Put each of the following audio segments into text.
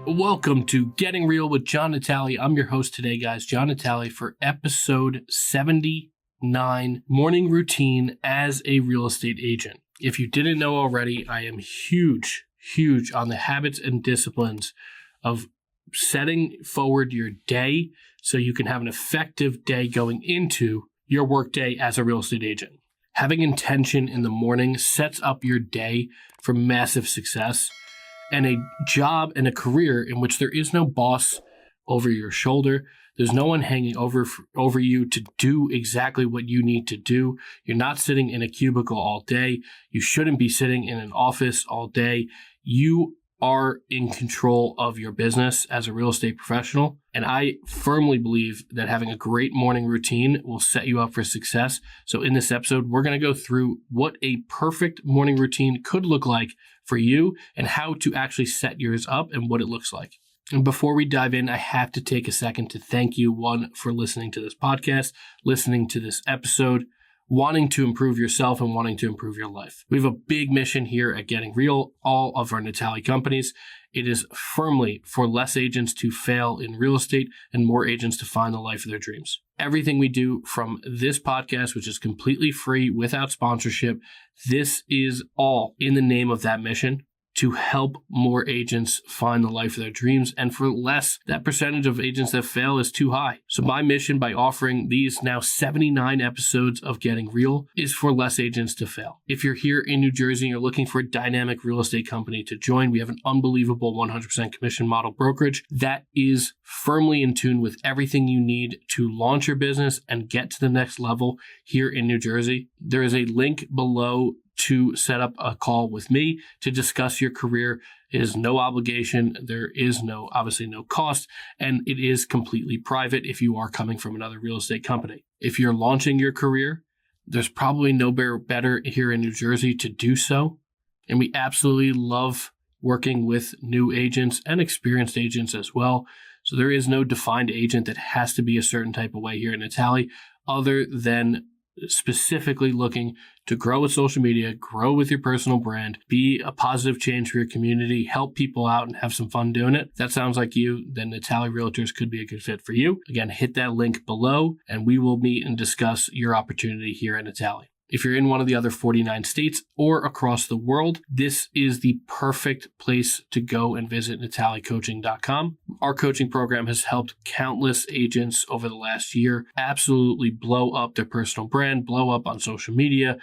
Welcome to Getting Real with John Natale. I'm your host today, guys, John Natale, for episode 79, Morning Routine as a Real Estate Agent. If you didn't know already, I am huge on the habits and disciplines of setting forward your day so you can have an effective day going into your work day as a real estate agent. Having intention in the morning sets up your day for massive success and a job and a career in which there is no boss over your shoulder. There's no one hanging over you to do exactly what you need to do. You're not sitting in a cubicle all day. You shouldn't be sitting in an office all day. You are in control of your business as a real estate professional. And I firmly believe that having a great morning routine will set you up for success. So in this episode, we're going to go through what a perfect morning routine could look like for you and how to actually set yours up and what it looks like. And before we dive in, I have to take a second to thank you, one, for listening to this podcast, listening to this episode, wanting to improve yourself and wanting to improve your life. We have a big mission here at Getting Real, all of our Natale companies. It is firmly for less agents to fail in real estate and more agents to find the life of their dreams. Everything we do from this podcast, which is completely free without sponsorship, this is all in the name of that mission, to help more agents find the life of their dreams. And for less, that percentage of agents that fail is too high. So my mission by offering these now 79 episodes of Getting Real is for less agents to fail. If you're here in New Jersey and you're looking for a dynamic real estate company to join, we have an unbelievable 100% commission model brokerage that is firmly in tune with everything you need to launch your business and get to the next level here in New Jersey. There is a link below to set up a call with me to discuss your career. It is no obligation. There is obviously no cost, and it is completely private if you are coming from another real estate company. If you're launching your career, there's probably no better here in New Jersey to do so. And we absolutely love working with new agents and experienced agents as well. So there is no defined agent that has to be a certain type of way here in Natale, other than specifically looking to grow with social media, grow with your personal brand, be a positive change for your community, help people out and have some fun doing it. If that sounds like you, then Natale Realtors could be a good fit for you. Again, hit that link below and we will meet and discuss your opportunity here at Natale. If you're in one of the other 49 states or across the world, this is the perfect place to go and visit natalecoaching.com. Our coaching program has helped countless agents over the last year absolutely blow up their personal brand, blow up on social media,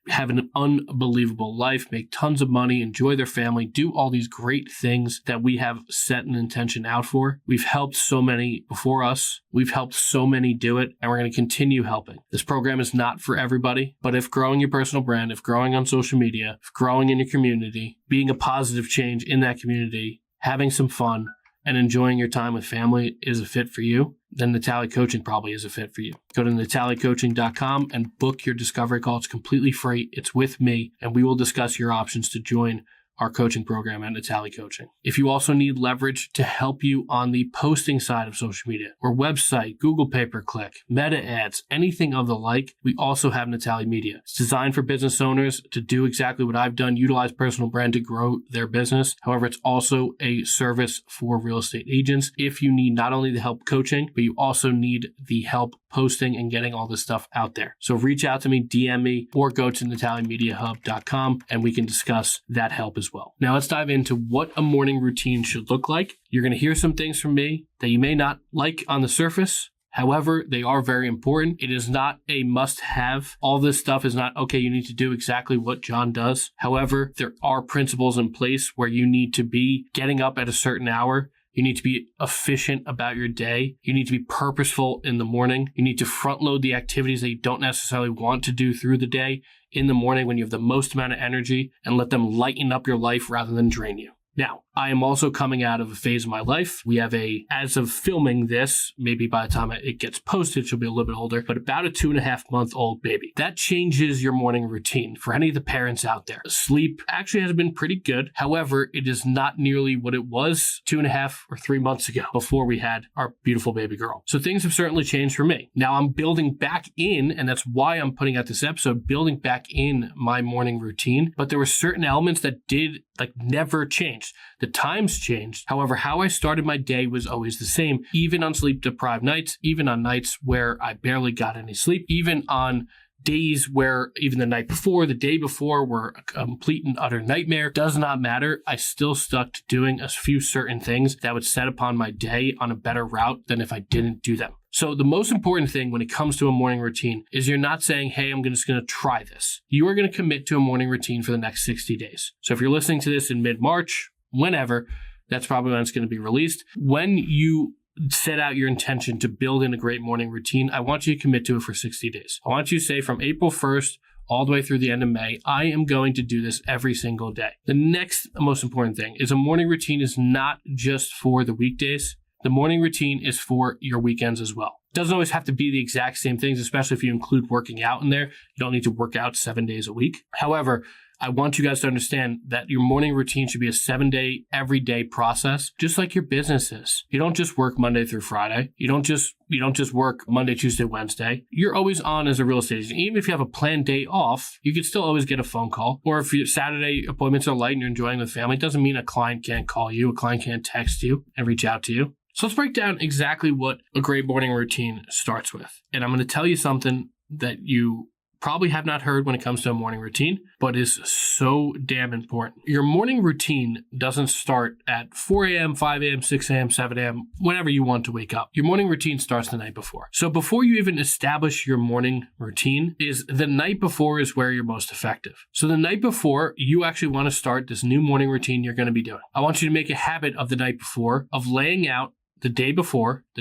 have an unbelievable life, make tons of money, enjoy their family, do all these great things that we have set an intention out for. We've helped so many before us. We've helped so many do it, and we're going to continue helping. This program is not for everybody, but if growing your personal brand, if growing on social media, if growing in your community, being a positive change in that community, having some fun, and enjoying your time with family is a fit for you, then Natale Coaching probably is a fit for you. Go to natalecoaching.com and book your discovery call. It's completely free. It's with me, and we will discuss your options to join our coaching program at Natale Coaching. If you also need leverage to help you on the posting side of social media or website, Google pay-per-click, meta ads, anything of the like, we also have Natale Media. It's designed for business owners to do exactly what I've done, utilize personal brand to grow their business. However, it's also a service for real estate agents. If you need not only the help coaching, but you also need the help posting and getting all this stuff out there. So reach out to me, DM me, or go to natalemediahub.com and we can discuss that help as well. Now let's dive into what a morning routine should look like. You're going to hear some things from me that you may not like on the surface. However, they are very important. It is not a must-have. All this stuff is not, okay, you need to do exactly what John does. However, there are principles in place where you need to be getting up at a certain hour. You need to be efficient about your day. You need to be purposeful in the morning. You need to front load the activities that you don't necessarily want to do through the day in the morning when you have the most amount of energy and let them lighten up your life rather than drain you. Now, I am also coming out of a phase of my life. We have as of filming this, maybe by the time it gets posted, she'll be a little bit older, but about a 2.5-month-old baby. That changes your morning routine for any of the parents out there. Sleep actually has been pretty good. However, it is not nearly what it was 2.5 or 3 months ago before we had our beautiful baby girl. So things have certainly changed for me. Now I'm building back in, and that's why I'm putting out this episode, building back in my morning routine. But there were certain elements that did never changed. The times changed. However, how I started my day was always the same, even on sleep-deprived nights, even on nights where I barely got any sleep, even on days where even the night before, the day before were a complete and utter nightmare. Does not matter. I still stuck to doing a few certain things that would set upon my day on a better route than if I didn't do them. So the most important thing when it comes to a morning routine is you're not saying, hey, I'm just going to try this. You are going to commit to a morning routine for the next 60 days. So if you're listening to this in mid-March, whenever, that's probably when it's going to be released. When you set out your intention to build in a great morning routine, I want you to commit to it for 60 days. I want you to say from April 1st all the way through the end of May, I am going to do this every single day. The next most important thing is a morning routine is not just for the weekdays. The morning routine is for your weekends as well. It doesn't always have to be the exact same things, especially if you include working out in there. You don't need to work out 7 days a week. However, I want you guys to understand that your morning routine should be a 7-day, everyday process, just like your business is. You don't just work Monday through Friday. You don't just work Monday, Tuesday, Wednesday. You're always on as a real estate agent. Even if you have a planned day off, you can still always get a phone call. Or if your Saturday appointments are light and you're enjoying the family, it doesn't mean a client can't call you, a client can't text you and reach out to you. So let's break down exactly what a great morning routine starts with. And I'm going to tell you something that you probably have not heard when it comes to a morning routine, but is so damn important. Your morning routine doesn't start at 4 a.m., 5 a.m., 6 a.m., 7 a.m., whenever you want to wake up. Your morning routine starts the night before. So before you even establish your morning routine, the night before is where you're most effective. So the night before, you actually want to start this new morning routine you're going to be doing. I want you to make a habit of the night before of laying out the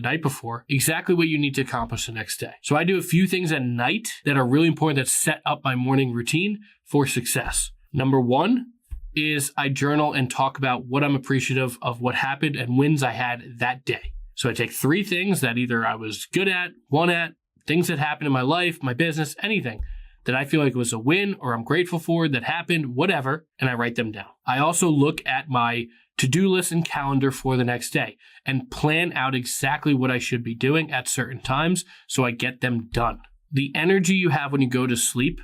night before, exactly what you need to accomplish the next day. So I do a few things at night that are really important that set up my morning routine for success. Number one is I journal and talk about what I'm appreciative of what happened and wins I had that day. So I take 3 things that either I was good at, won at, things that happened in my life, my business, anything that I feel like was a win or I'm grateful for that happened, whatever, and I write them down. I also look at my to-do list and calendar for the next day and plan out exactly what I should be doing at certain times so I get them done. The energy you have when you go to sleep,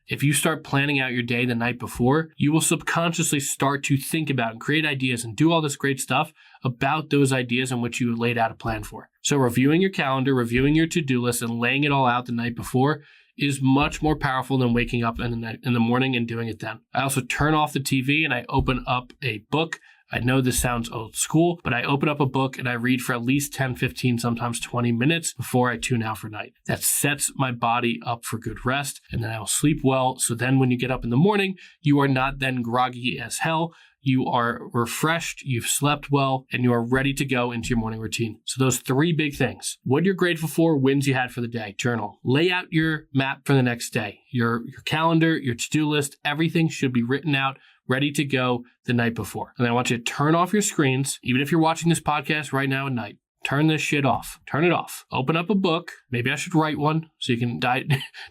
if you start planning out your day the night before, you will subconsciously start to think about and create ideas and do all this great stuff about those ideas in which you laid out a plan for. So reviewing your calendar, reviewing your to-do list, and laying it all out the night before is much more powerful than waking up in the morning and doing it then. I also turn off the TV and I open up a book. I know this sounds old school, but I open up a book and I read for at least 10, 15, sometimes 20 minutes before I tune out for night. That sets my body up for good rest, and then I will sleep well. So then when you get up in the morning, you are not then groggy as hell. You are refreshed, you've slept well, and you are ready to go into your morning routine. So those 3 big things. What you're grateful for, wins you had for the day, journal. Lay out your map for the next day. Your calendar, your to-do list, everything should be written out, ready to go the night before. And then I want you to turn off your screens, even if you're watching this podcast right now at night. Turn this shit off. Turn it off. Open up a book. Maybe I should write one so you can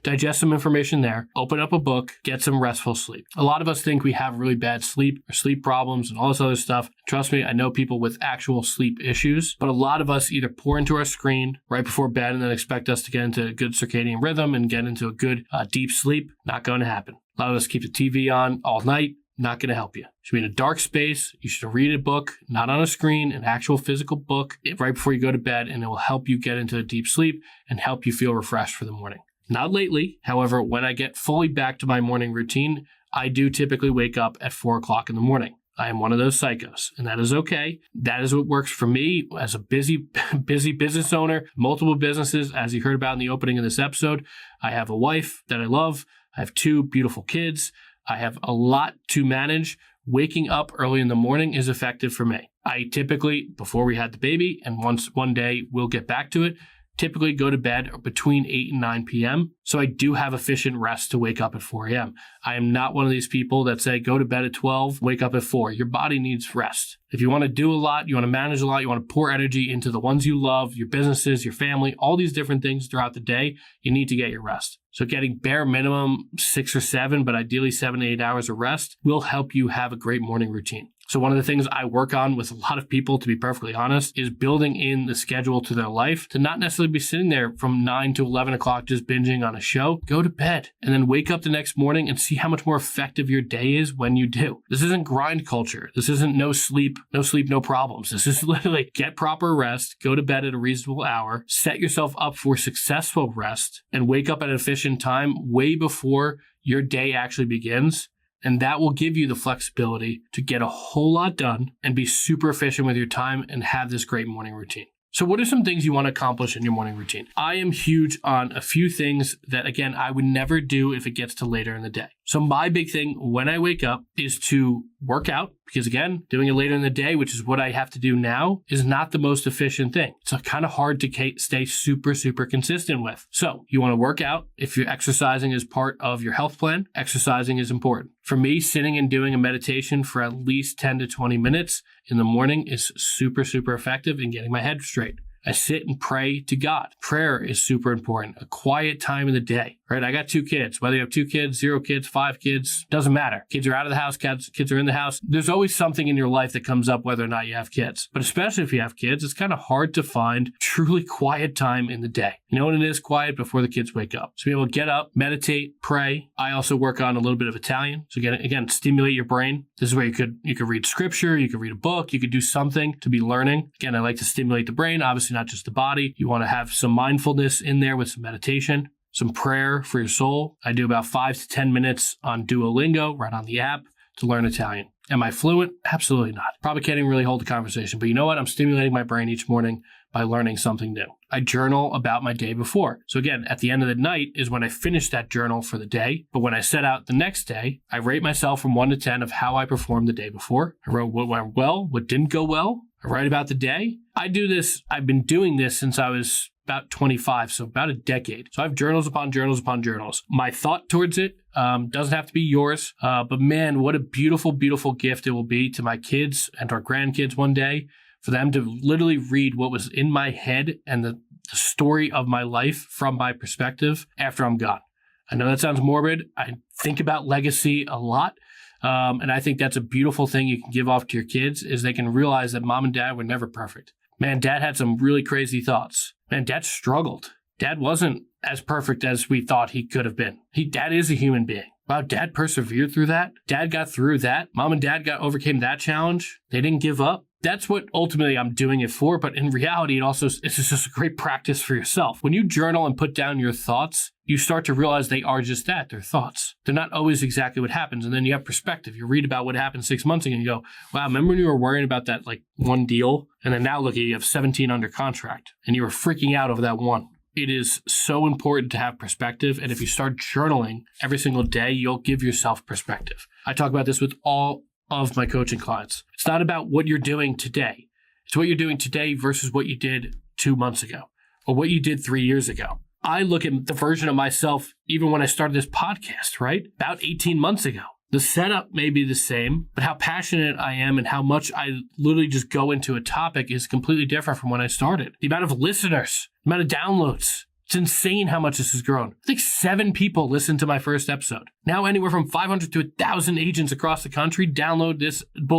digest some information there. Open up a book. Get some restful sleep. A lot of us think we have really bad sleep or sleep problems and all this other stuff. Trust me, I know people with actual sleep issues, but a lot of us either pour into our screen right before bed and then expect us to get into a good circadian rhythm and get into a good deep sleep. Not going to happen. A lot of us keep the TV on all night. Not going to help you. You should be in a dark space. You should read a book, not on a screen, an actual physical book right before you go to bed, and it will help you get into a deep sleep and help you feel refreshed for the morning. Not lately. However, when I get fully back to my morning routine, I do typically wake up at 4 o'clock in the morning. I am one of those psychos, and that is okay. That is what works for me as a busy business owner, multiple businesses. As you heard about in the opening of this episode, I have a wife that I love. I have 2 beautiful kids. I have a lot to manage. Waking up early in the morning is effective for me. I typically, before we had the baby, and one day we'll get back to it, typically go to bed between 8 and 9 p.m. So I do have efficient rest to wake up at 4 a.m. I am not one of these people that say go to bed at 12, wake up at 4. Your body needs rest. If you want to do a lot, you want to manage a lot, you want to pour energy into the ones you love, your businesses, your family, all these different things throughout the day, you need to get your rest. So getting bare minimum 6 or 7, but ideally 7 to 8 hours of rest will help you have a great morning routine. So one of the things I work on with a lot of people, to be perfectly honest, is building in the schedule to their life to not necessarily be sitting there from 9 to 11 o'clock just binging on a show. Go to bed and then wake up the next morning and see how much more effective your day is when you do. This isn't grind culture. This isn't no sleep, no problems. This is literally get proper rest, go to bed at a reasonable hour, set yourself up for successful rest, and wake up at an efficient time way before your day actually begins. And that will give you the flexibility to get a whole lot done and be super efficient with your time and have this great morning routine. So what are some things you want to accomplish in your morning routine? I am huge on a few things that, again, I would never do if it gets to later in the day. So my big thing when I wake up is to work out because, again, doing it later in the day, which is what I have to do now, is not the most efficient thing. It's kind of hard to stay super consistent with. So you want to work out. If you're exercising as part of your health plan, exercising is important. For me, sitting and doing a meditation for at least 10 to 20 minutes in the morning is super effective in getting my head straight. I sit and pray to God. Prayer is super important. A quiet time in the day, right? I got 2 kids. Whether you have 2 kids, 0 kids, 5 kids, doesn't matter. Kids are out of the house, kids are in the house. There's always something in your life that comes up whether or not you have kids. But especially if you have kids, it's kind of hard to find truly quiet time in the day. You know when it is quiet? Before the kids wake up. So be able to get up, meditate, pray. I also work on a little bit of Italian. So again, stimulate your brain. This is where you could read scripture, you could read a book, you could do something to be learning. Again, I like to stimulate the brain, obviously not just the body. You want to have some mindfulness in there with some meditation, some prayer for your soul. I do about 5 to 10 minutes on Duolingo, right on the app, to learn Italian. Am I fluent? Absolutely not. Probably can't even really hold a conversation, but you know what? I'm stimulating my brain each morning by learning something new. I journal about my day before. So again, at the end of the night is when I finish that journal for the day. But when I set out the next day, I rate myself from 1 to 10 of how I performed the day before. I wrote what went well, what didn't go well. I write about the day. I do this. I've been doing this since I was about 25, so about a decade. So I have journals upon journals upon journals. My thought towards it doesn't have to be yours, but man, what a beautiful gift it will be to my kids and our grandkids one day for them to literally read what was in my head and the story of my life from my perspective after I'm gone. I know that sounds morbid. I think about legacy a lot. And I think that's a beautiful thing you can give off to your kids is they can realize that mom and dad were never perfect. Man, dad had some really crazy thoughts. Man, dad struggled. Dad wasn't as perfect as we thought he could have been. Dad is a human being. Wow, dad persevered through that. Dad got through that. Mom and dad overcame that challenge. They didn't give up. That's what ultimately I'm doing it for. But in reality, it's just a great practice for yourself. When you journal and put down your thoughts, you start to realize they are just that. They're thoughts. They're not always exactly what happens. And then you have perspective. You read about what happened 6 months ago and you go, wow, remember when you were worrying about that one deal? And then now look at you have 17 under contract and you were freaking out over that one. It is so important to have perspective. And if you start journaling every single day, you'll give yourself perspective. I talk about this with all of my coaching clients. It's not about what you're doing today. It's what you're doing today versus what you did 2 months ago or what you did 3 years ago. I look at the version of myself even when I started this podcast, right? About 18 months ago. The setup may be the same, but how passionate I am and how much I literally just go into a topic is completely different from when I started. The amount of listeners, the amount of downloads, it's insane how much this has grown. I think 7 people listened to my first episode. Now anywhere from 500 to 1,000 agents across the country will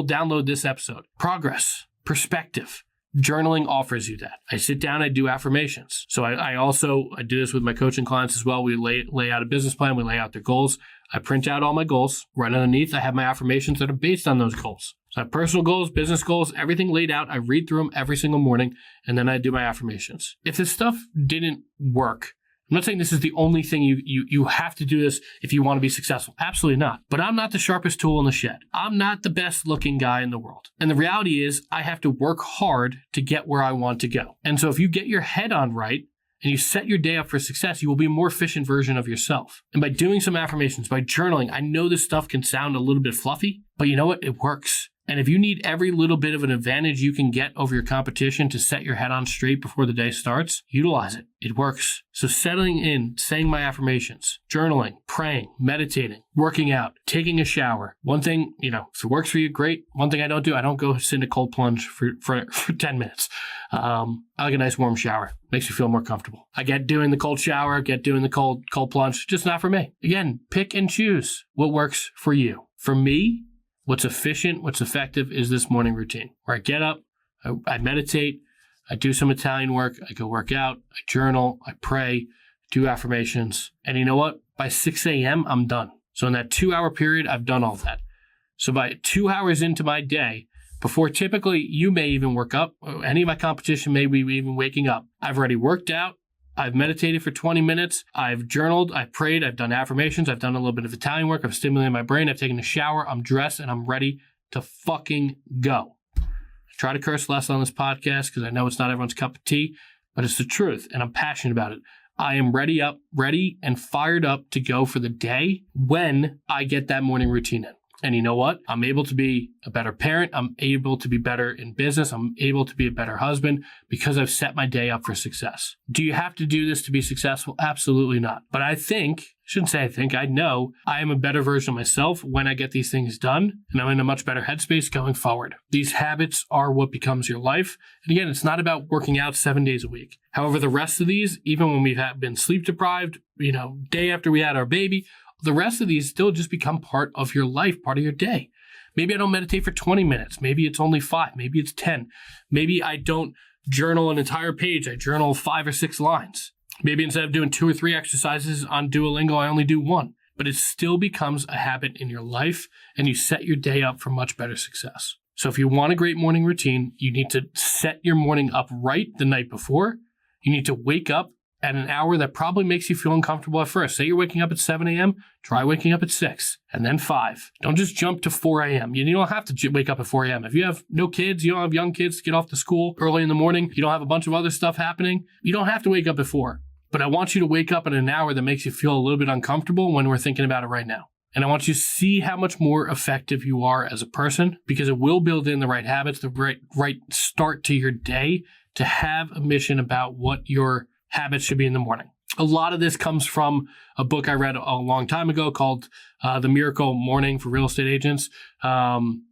download this episode. Progress, perspective. Journaling offers you that. I sit down, I do affirmations. So I do this with my coaching clients as well. We lay out a business plan, we lay out their goals. I print out all my goals. Right underneath, I have my affirmations that are based on those goals. So I have personal goals, business goals, everything laid out. I read through them every single morning, and then I do my affirmations. If this stuff didn't work, I'm not saying this is the only thing you have to do this if you want to be successful. Absolutely not. But I'm not the sharpest tool in the shed. I'm not the best looking guy in the world. And the reality is I have to work hard to get where I want to go. And so if you get your head on right and you set your day up for success, you will be a more efficient version of yourself. And by doing some affirmations, by journaling, I know this stuff can sound a little bit fluffy, but you know what? It works. And if you need every little bit of an advantage you can get over your competition to set your head on straight before the day starts, utilize it. It works. So settling in, saying my affirmations, journaling, praying, meditating, working out, taking a shower. One thing, if it works for you, great. One thing I don't do, I don't go sit in a cold plunge for 10 minutes. I like a nice warm shower. Makes you feel more comfortable. I get doing the cold shower, get doing the cold plunge, just not for me. Again, pick and choose what works for you. For me, what's efficient, what's effective is this morning routine where I get up, I meditate, I do some Italian work, I go work out, I journal, I pray, do affirmations. And you know what? By 6 a.m., I'm done. So in that 2-hour period, I've done all that. So by 2 hours into my day, before typically you may even work up, or any of my competition may be even waking up, I've already worked out, I've meditated for 20 minutes, I've journaled, I've prayed, I've done affirmations, I've done a little bit of Italian work, I've stimulated my brain, I've taken a shower, I'm dressed, and I'm ready to fucking go. I try to curse less on this podcast because I know it's not everyone's cup of tea, but it's the truth, and I'm passionate about it. I am ready and fired up to go for the day when I get that morning routine in. And you know what? I'm able to be a better parent. I'm able to be better in business. I'm able to be a better husband because I've set my day up for success. Do you have to do this to be successful? Absolutely not. But I know I am a better version of myself when I get these things done, and I'm in a much better headspace going forward. These habits are what becomes your life. And again, it's not about working out 7 days a week. However, the rest of these, even when we've been sleep deprived, day after we had our baby, the rest of these still just become part of your life, part of your day. Maybe I don't meditate for 20 minutes. Maybe it's only 5. Maybe it's 10. Maybe I don't journal an entire page. I journal 5 or 6 lines. Maybe instead of doing 2 or 3 exercises on Duolingo, I only do 1. But it still becomes a habit in your life, and you set your day up for much better success. So if you want a great morning routine, you need to set your morning up right the night before. You need to wake up at an hour that probably makes you feel uncomfortable at first. Say you're waking up at 7 a.m., try waking up at 6 and then 5. Don't just jump to 4 a.m. You don't have to wake up at 4 a.m. If you have no kids, you don't have young kids to get off to school early in the morning, you don't have a bunch of other stuff happening, you don't have to wake up at 4. But I want you to wake up at an hour that makes you feel a little bit uncomfortable when we're thinking about it right now. And I want you to see how much more effective you are as a person, because it will build in the right habits, the right start to your day to have a mission about what your habits should be in the morning. A lot of this comes from a book I read a long time ago called The Miracle Morning for Real Estate Agents. I'm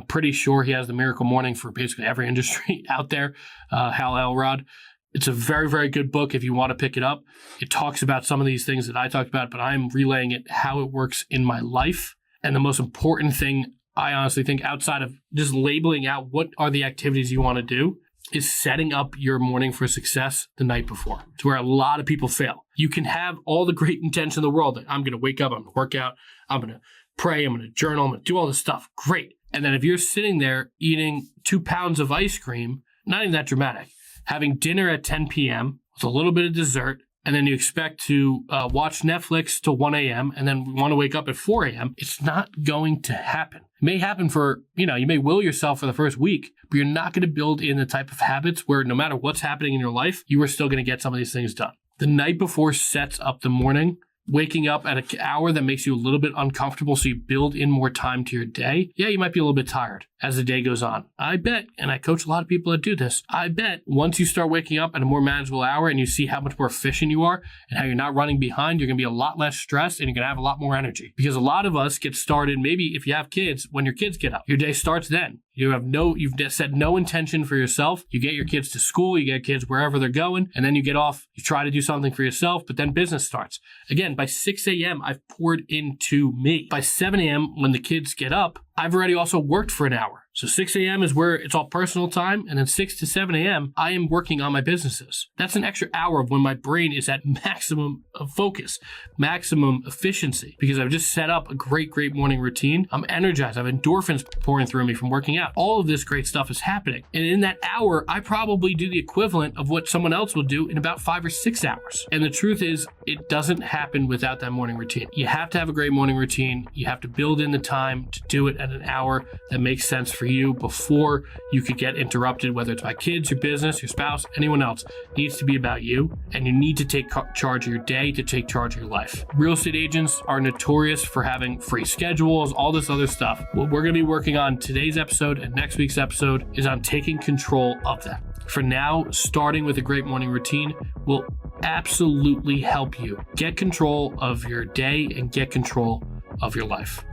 pretty sure he has the Miracle Morning for basically every industry out there, Hal Elrod. It's a very, very good book if you want to pick it up. It talks about some of these things that I talked about, but I'm relaying it how it works in my life. And the most important thing, I honestly think, outside of just labeling out what are the activities you want to do, is setting up your morning for success the night before. It's where a lot of people fail. You can have all the great intention in the world. That I'm going to wake up, I'm going to work out, I'm going to pray, I'm going to journal, I'm going to do all this stuff. Great. And then if you're sitting there eating 2 pounds of ice cream, not even that dramatic, having dinner at 10 p.m. with a little bit of dessert, and then you expect to watch Netflix till 1 a.m. and then want to wake up at 4 a.m., it's not going to happen. It may happen for, you may will yourself for the first week, but you're not going to build in the type of habits where no matter what's happening in your life, you are still going to get some of these things done. The night before sets up the morning. Waking up at an hour that makes you a little bit uncomfortable so you build in more time to your day. Yeah, you might be a little bit tired as the day goes on. I bet, and I coach a lot of people that do this, I bet once you start waking up at a more manageable hour and you see how much more efficient you are and how you're not running behind, you're going to be a lot less stressed and you're going to have a lot more energy. Because a lot of us get started, maybe if you have kids, when your kids get up. Your day starts then. You've set no intention for yourself. You get your kids to school, you get kids wherever they're going, and then you get off, you try to do something for yourself, but then business starts. Again, by 6 a.m., I've poured into me. By 7 a.m., when the kids get up, I've already also worked for an hour. So 6 a.m. is where it's all personal time, and then 6 to 7 a.m., I am working on my businesses. That's an extra hour of when my brain is at maximum focus, maximum efficiency, because I've just set up a great morning routine. I'm energized. I have endorphins pouring through me from working out. All of this great stuff is happening. And in that hour, I probably do the equivalent of what someone else will do in about 5 or 6 hours. And the truth is, it doesn't happen without that morning routine. You have to have a great morning routine. You have to build in the time to do it at an hour that makes sense for you before you could get interrupted, whether it's by kids, your business, your spouse, anyone else. It needs to be about you, and you need to take charge of your day, to take charge of your life. Real estate agents are notorious for having free schedules, all this other stuff. What we're going to be working on today's episode and next week's episode is on taking control of that. For now, starting with a great morning routine will absolutely help you get control of your day and get control of your life.